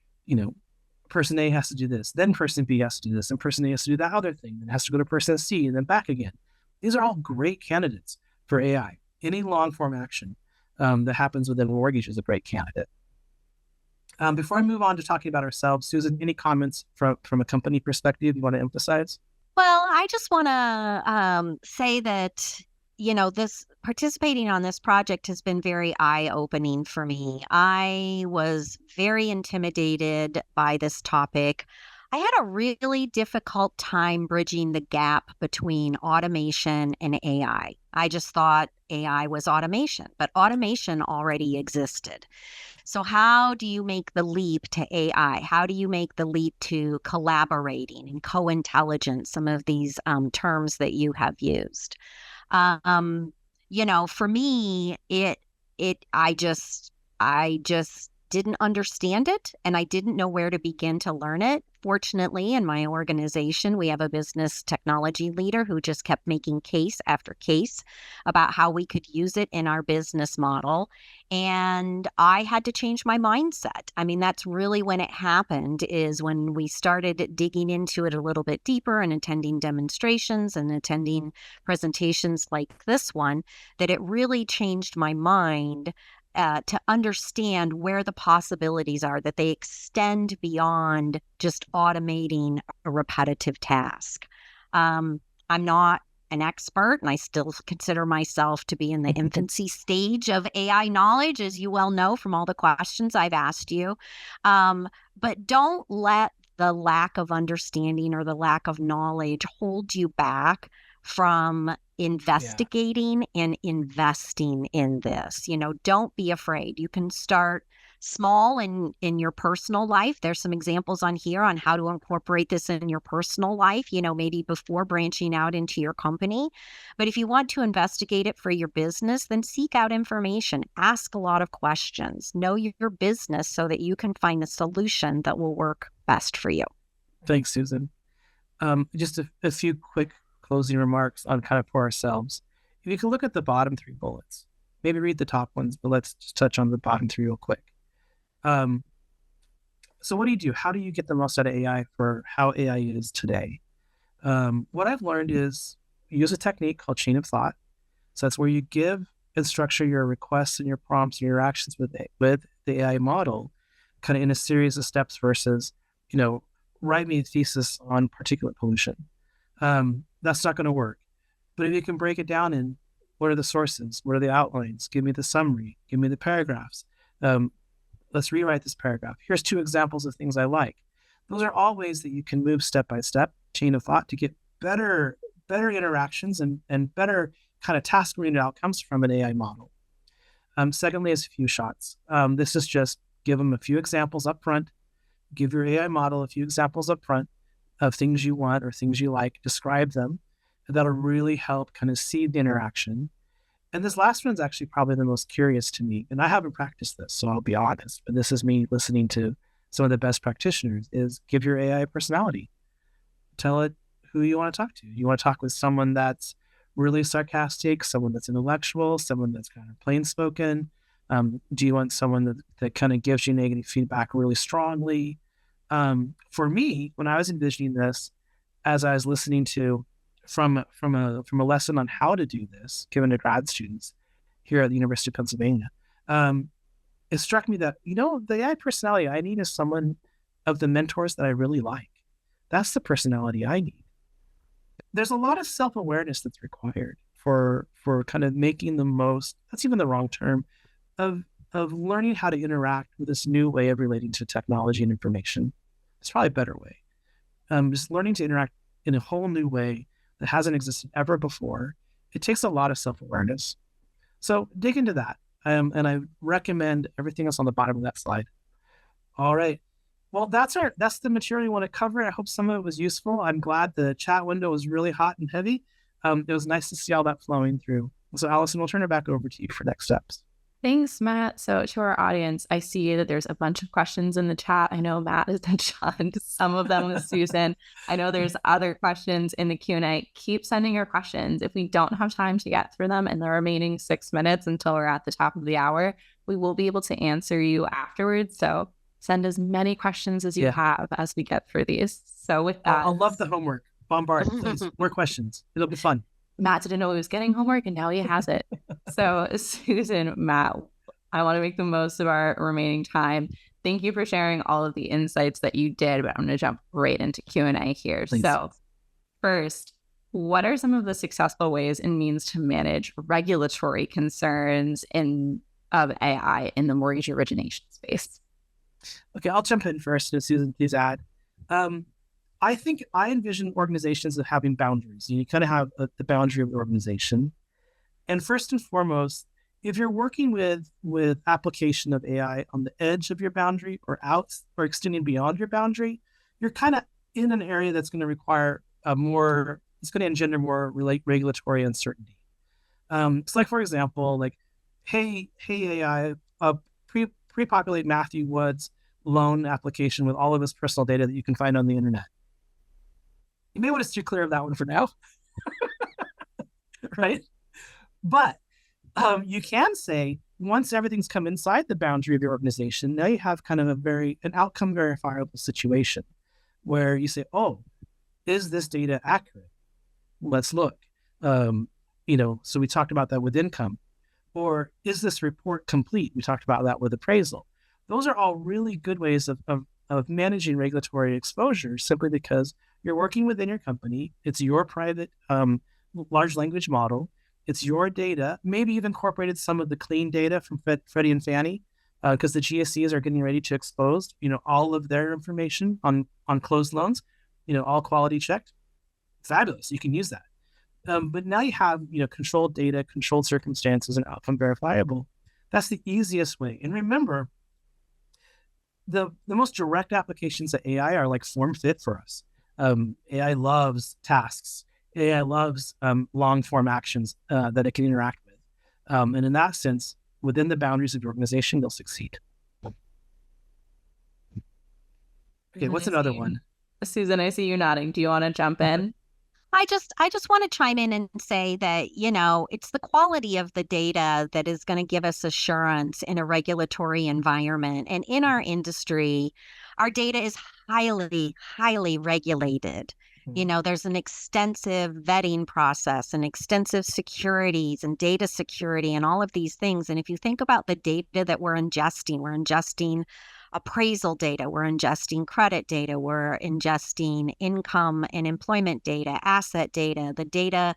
person A has to do this, then person B has to do this, and person A has to do that other thing, then has to go to person C, and then back again. These are all great candidates for AI. Any long form action that happens within a mortgage is a great candidate. Before I move on to talking about ourselves, Susan, any comments from a company perspective you want to emphasize? Well, I just want to say that, this participating on this project has been very eye-opening for me. I was very intimidated by this topic. I had a really difficult time bridging the gap between automation and AI. I just thought AI was automation, but automation already existed. So how do you make the leap to AI? How do you make the leap to collaborating and co-intelligence, some of these terms that you have used? For me, I just didn't understand it and I didn't know where to begin to learn it. Fortunately, in my organization, we have a business technology leader who just kept making case after case about how we could use it in our business model. And I had to change my mindset. I mean, that's really when it happened, is when we started digging into it a little bit deeper and attending demonstrations and attending presentations like this one, that it really changed my mind to understand where the possibilities are, that they extend beyond just automating a repetitive task. I'm not an expert, and I still consider myself to be in the infancy stage of AI knowledge, as you well know from all the questions I've asked you. But don't let the lack of understanding or the lack of knowledge hold you back from investigating and investing in this. Don't be afraid. You can start small in your personal life. There's some examples on here on how to incorporate this in your personal life, maybe before branching out into your company. But if you want to investigate it for your business, then seek out information, ask a lot of questions, know your business so that you can find a solution that will work best for you. Thanks, Susan. Just a few quick closing remarks on kind of for ourselves. If you can look at the bottom 3 bullets, maybe read the top ones, but let's just touch on the bottom 3 real quick. So what do? How do you get the most out of AI for how AI is today? What I've learned is use a technique called chain of thought. So that's where you give and structure your requests and your prompts and your actions with the AI model kind of in a series of steps versus, write me a thesis on particulate pollution. That's not going to work. But if you can break it down in what are the sources, what are the outlines, give me the summary, give me the paragraphs. Let's rewrite this paragraph. Here's 2 examples of things I like. Those are all ways that you can move step by step, chain of thought, to get better interactions and better kind of task-oriented outcomes from an AI model. Secondly, is a few shots. This is just give them a few examples up front, give your AI model a few examples up front of things you want or things you like, describe them, and that'll really help kind of seed the interaction. And this last one's actually probably the most curious to me, and I haven't practiced this, so I'll be honest, but this is me listening to some of the best practitioners, is give your AI a personality. Tell it who you want to talk to. You want to talk with someone that's really sarcastic, someone that's intellectual, someone that's kind of plain spoken. Do you want someone that kind of gives you negative feedback really strongly? For me, when I was envisioning this, as I was listening to from a lesson on how to do this, given to grad students here at the University of Pennsylvania, it struck me that, the AI personality I need is someone of the mentors that I really like. That's the personality I need. There's a lot of self-awareness that's required for kind of making the most, that's even the wrong term, of learning how to interact with this new way of relating to technology and information. It's probably a better way. Just learning to interact in a whole new way that hasn't existed ever before. It takes a lot of self-awareness. So dig into that. And I recommend everything else on the bottom of that slide. All right. Well, that's the material you want to cover. I hope some of it was useful. I'm glad the chat window was really hot and heavy. It was nice to see all that flowing through. So Allison, we'll turn it back over to you for next steps. Thanks, Matt. So to our audience, I see that there's a bunch of questions in the chat. I know Matt has touched on some of them with Susan. I know there's other questions in the Q&A. Keep sending your questions. If we don't have time to get through them in the remaining 6 minutes until we're at the top of the hour, we will be able to answer you afterwards. So send as many questions as you have as we get through these. So with that, I'll love the homework. Bombard, please. More questions. It'll be fun. Matt didn't know he was getting homework, and now he has it. So Susan, Matt, I want to make the most of our remaining time. Thank you for sharing all of the insights that you did, but I'm going to jump right into Q&A here. Please. So first, what are some of the successful ways and means to manage regulatory concerns of AI in the mortgage origination space? Okay, I'll jump in first, and Susan, please add. I think I envision organizations of having boundaries. You kind of have the boundary of the organization. And first and foremost, if you're working with application of AI on the edge of your boundary or out or extending beyond your boundary, you're kind of in an area that's going to require it's going to engender more regulatory uncertainty. So like, for example, like, hey AI, pre-populate Matthew Wood's loan application with all of his personal data that you can find on the internet. You may want to steer clear of that one for now, right? But you can say, once everything's come inside the boundary of your organization, now you have kind of an outcome verifiable situation where you say, oh, is this data accurate? Let's look. So we talked about that with income. Or is this report complete? We talked about that with appraisal. Those are all really good ways of managing regulatory exposure, simply because you're working within your company. It's your private large language model. It's your data. Maybe you've incorporated some of the clean data from Freddie and Fannie, because the GSEs are getting ready to expose, all of their information on closed loans, all quality checked. Fabulous. You can use that. But now you have, controlled data, controlled circumstances, and outcome verifiable. That's the easiest way. And remember, the most direct applications of AI are like form fit for us. AI loves tasks. AI loves long form actions that it can interact with. And in that sense, within the boundaries of your organization, you'll succeed. Okay, what's another one? Susan, I see you nodding. Do you want to jump in? I just want to chime in and say that, it's the quality of the data that is going to give us assurance in a regulatory environment. And in our industry, our data is highly, highly regulated. There's an extensive vetting process and extensive securities and data security and all of these things. And if you think about the data that we're ingesting appraisal data, we're ingesting credit data, we're ingesting income and employment data, asset data, the data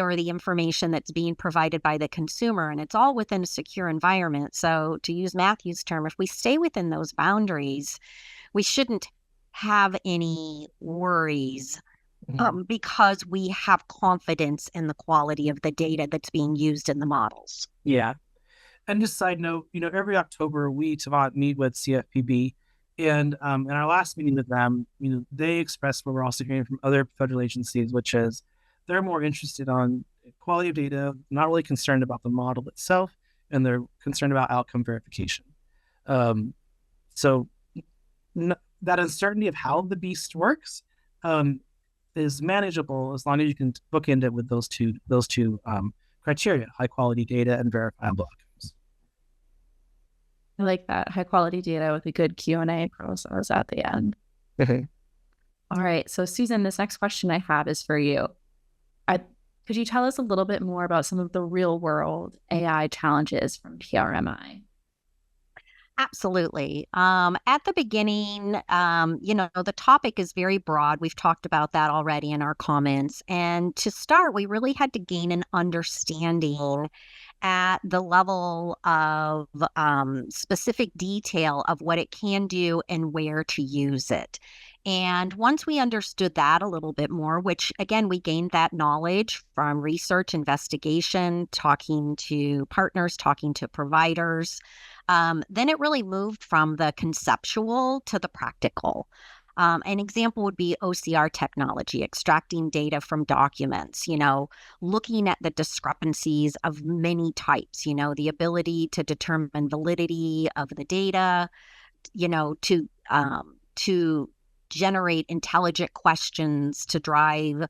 or the information that's being provided by the consumer, and it's all within a secure environment. So to use Matthew's term, if we stay within those boundaries, we shouldn't have any worries because we have confidence in the quality of the data that's being used in the models. Yeah. And just side note, every October we, Tavant, meet with CFPB, and in our last meeting with them, they expressed what we're also hearing from other federal agencies, which is they're more interested on quality of data, not really concerned about the model itself, and they're concerned about outcome verification. So that uncertainty of how the beast works is manageable as long as you can bookend it with those two criteria: high quality data and verifiable outcomes. I like that. High quality data with a good Q&A process at the end. All right. So Susan, this next question I have is for you. Could you tell us a little bit more about some of the real world AI challenges from PRMI? Absolutely. At the beginning, the topic is very broad. We've talked about that already in our comments. And to start, we really had to gain an understanding at the level of specific detail of what it can do and where to use it. And once we understood that a little bit more, which again, we gained that knowledge from research, investigation, talking to partners, talking to providers, then it really moved from the conceptual to the practical. An example would be OCR technology, extracting data from documents, looking at the discrepancies of many types, the ability to determine validity of the data, to generate intelligent questions to drive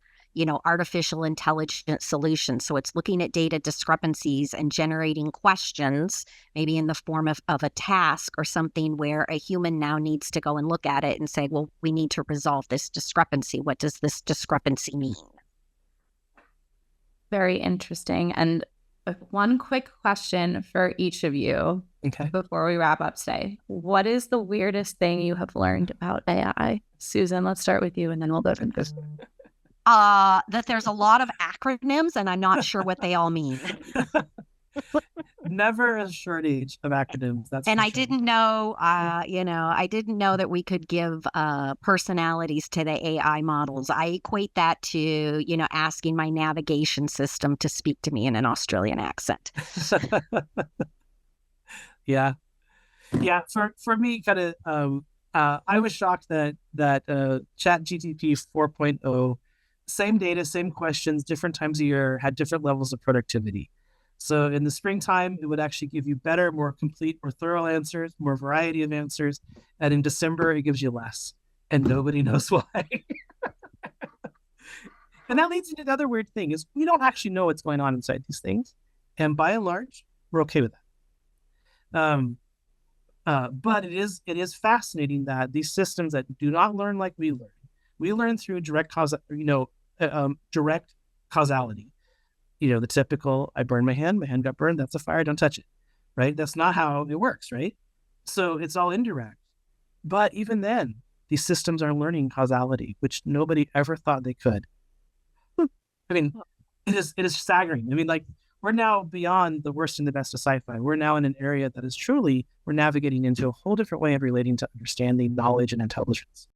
artificial intelligence solutions. So it's looking at data discrepancies and generating questions, maybe in the form of a task or something where a human now needs to go and look at it and say, well, we need to resolve this discrepancy. What does this discrepancy mean? Very interesting. And one quick question for each of you before we wrap up today. What is the weirdest thing you have learned about AI? Susan, let's start with you and then we'll go from this. That there's a lot of acronyms and I'm not sure what they all mean. Never a shortage of acronyms. And I didn't know, I didn't know that we could give personalities to the AI models. I equate that to, asking my navigation system to speak to me in an Australian accent. Yeah. For me, kind of, I was shocked that ChatGPT 4.0, same data, same questions, different times a year, had different levels of productivity. So in the springtime, it would actually give you better, more complete, more thorough answers, more variety of answers. And in December, it gives you less. And nobody knows why. And that leads into another weird thing is we don't actually know what's going on inside these things. And by and large, we're okay with that. But it is fascinating that these systems that do not learn like we learn through direct causality. The typical, I burned my hand got burned, that's a fire, don't touch it, right? That's not how it works, right? So it's all indirect. But even then, these systems are learning causality, which nobody ever thought they could. I mean, it is staggering. I mean, like, we're now beyond the worst and the best of sci-fi. We're now in an area that is truly, we're navigating into a whole different way of relating to understanding, knowledge, and intelligence.